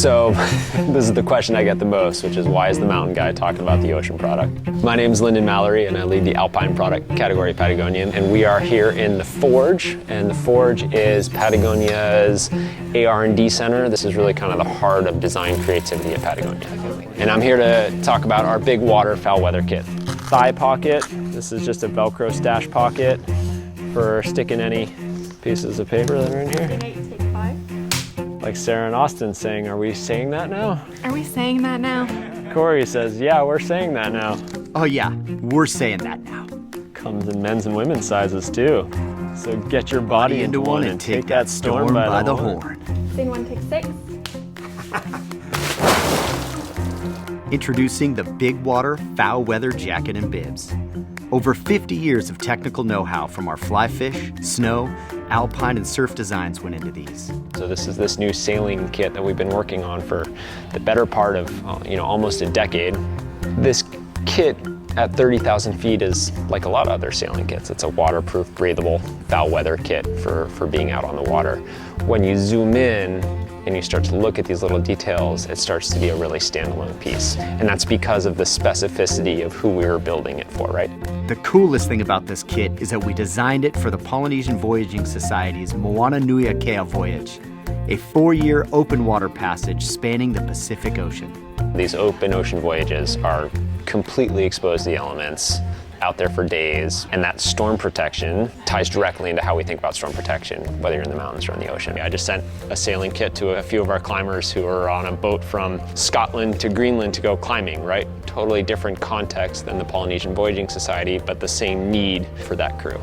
So this is the question I get the most, which is why is the mountain guy talking about the ocean product? My name is Lyndon Mallory and I lead the Alpine product category at Patagonia. And we are here in the Forge, and the Forge is Patagonia's AR&D center. This is really kind of the heart of design creativity at Patagonia. And I'm here to talk about our big water foul weather kit. Thigh pocket, this is just a Velcro stash pocket for sticking any pieces of paper that are in here. Like Sarah and Austin saying, are we saying that now? Are we saying that now? Corey says, yeah, we're saying that now. Oh yeah, we're saying that now. Comes in men's and women's sizes too. So get your body into one and take that storm by the horn. Scene one, take 6. Introducing the Big Water Foul Weather Jacket and Bibs. Over 50 years of technical know-how from our fly fish, snow, alpine, and surf designs went into these. So this is this new sailing kit that we've been working on for the better part of almost a decade. This kit at 30,000 feet is like a lot of other sailing kits. It's a waterproof, breathable, foul weather kit for being out on the water. When you zoom in and you start to look at these little details, it starts to be a really standalone piece. And that's because of the specificity of who we were building it for, right? The coolest thing about this kit is that we designed it for the Polynesian Voyaging Society's Moana Nui Akea voyage, a 4-year open water passage spanning the Pacific Ocean. These open ocean voyages are completely exposed to the elements, out there for days, and that storm protection ties directly into how we think about storm protection, whether you're in the mountains or in the ocean. I just sent a sailing kit to a few of our climbers who are on a boat from Scotland to Greenland to go climbing, right? Totally different context than the Polynesian Voyaging Society, but the same need for that crew.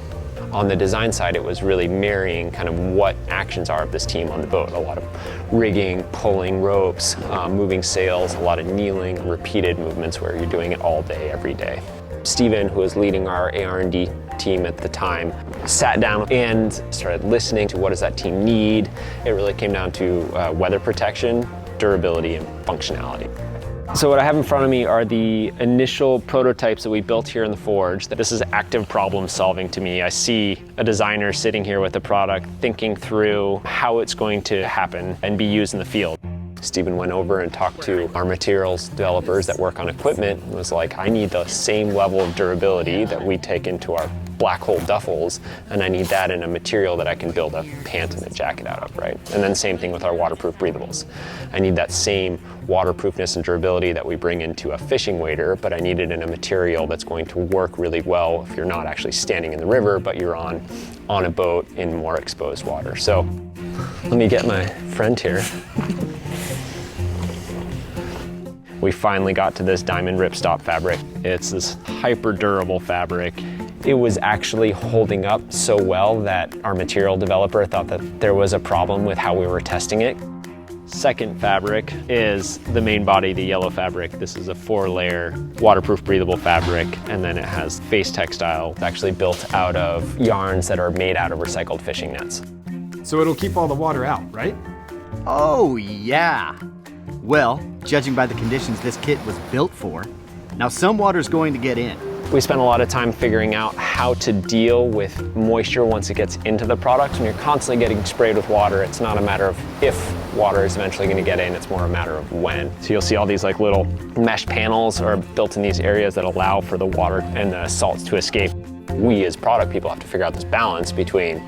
On the design side, it was really marrying kind of what actions are of this team on the boat. A lot of rigging, pulling ropes, moving sails, a lot of kneeling, repeated movements where you're doing it all day, every day. Steven, who was leading our AR&D team at the time, sat down and started listening to what does that team need. It really came down to weather protection, durability, and functionality. So what I have in front of me are the initial prototypes that we built here in the Forge. This is active problem solving to me. I see a designer sitting here with a product, thinking through how it's going to happen and be used in the field. Stephen went over and talked to our materials developers that work on equipment and was like, I need the same level of durability that we take into our black hole duffels, and I need that in a material that I can build a pant and a jacket out of, right? And then same thing with our waterproof breathables. I need that same waterproofness and durability that we bring into a fishing waders, but I need it in a material that's going to work really well if you're not actually standing in the river, but you're on a boat in more exposed water. So let me get my friend here. We finally got to this diamond ripstop fabric. It's this hyper durable fabric. It was actually holding up so well that our material developer thought that there was a problem with how we were testing it. Second fabric is the main body, the yellow fabric. This is a 4-layer waterproof breathable fabric, and then it has base textile. It's actually built out of yarns that are made out of recycled fishing nets. So it'll keep all the water out, right? Oh yeah. Well, judging by the conditions this kit was built for, now some water's going to get in. We spent a lot of time figuring out how to deal with moisture once it gets into the product. When you're constantly getting sprayed with water, it's not a matter of if water is eventually going to get in, it's more a matter of when. So you'll see all these like little mesh panels are built in these areas that allow for the water and the salts to escape. We as product people have to figure out this balance between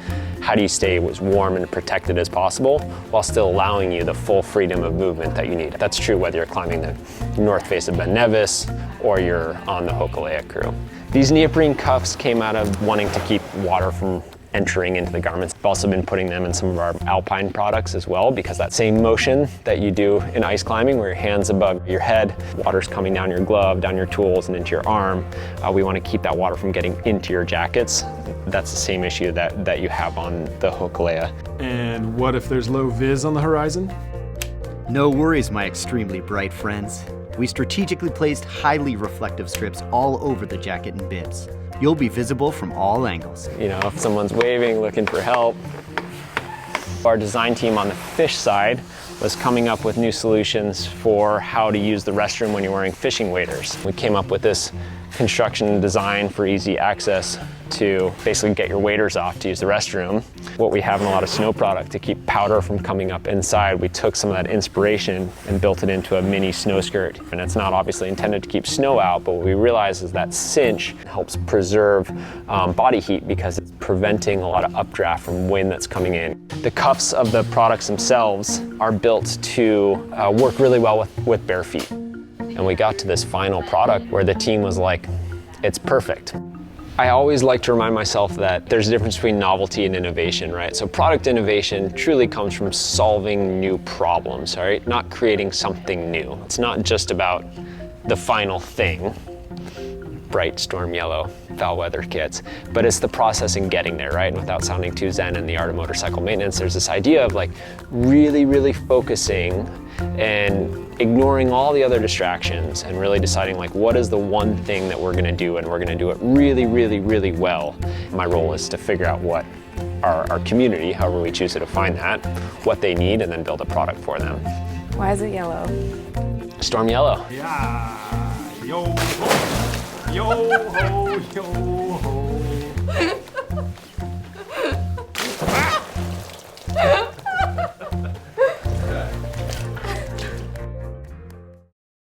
how do you stay as warm and protected as possible while still allowing you the full freedom of movement that you need. That's true whether you're climbing the north face of Ben Nevis or you're on the Hokulea crew. These neoprene cuffs came out of wanting to keep water from entering into the garments. We've also been putting them in some of our alpine products as well, because that same motion that you do in ice climbing where your hand's above your head, water's coming down your glove, down your tools, and into your arm. We want to keep that water from getting into your jackets. That's the same issue that you have on the Hokulea. And what if there's low vis on the horizon? No worries, my extremely bright friends. We strategically placed highly reflective strips all over the jacket and bibs. You'll be visible from all angles. You know, if someone's waving, looking for help. Our design team on the fish side was coming up with new solutions for how to use the restroom when you're wearing fishing waders. We came up with this construction and design for easy access to basically get your waders off to use the restroom. What we have in a lot of snow product to keep powder from coming up inside, we took some of that inspiration and built it into a mini snow skirt. And it's not obviously intended to keep snow out, but what we realized is that cinch helps preserve body heat because it's preventing a lot of updraft from wind that's coming in. The cuffs of the products themselves are built to work really well with bare feet. And we got to this final product where the team was like, it's perfect. I always like to remind myself that there's a difference between novelty and innovation, right? So product innovation truly comes from solving new problems, all right? Not creating something new. It's not just about the final thing, bright storm yellow foul weather kits, but it's the process in getting there, right? And without sounding too zen in the art of motorcycle maintenance, there's this idea of like really focusing and ignoring all the other distractions and really deciding like what is the one thing that we're gonna do, and we're gonna do it really well. My role is to figure out what our community, however we choose to define that, what they need, and then build a product for them. Why is it yellow? Storm yellow. Yeah. Yo ho. Yo ho. Yo ho.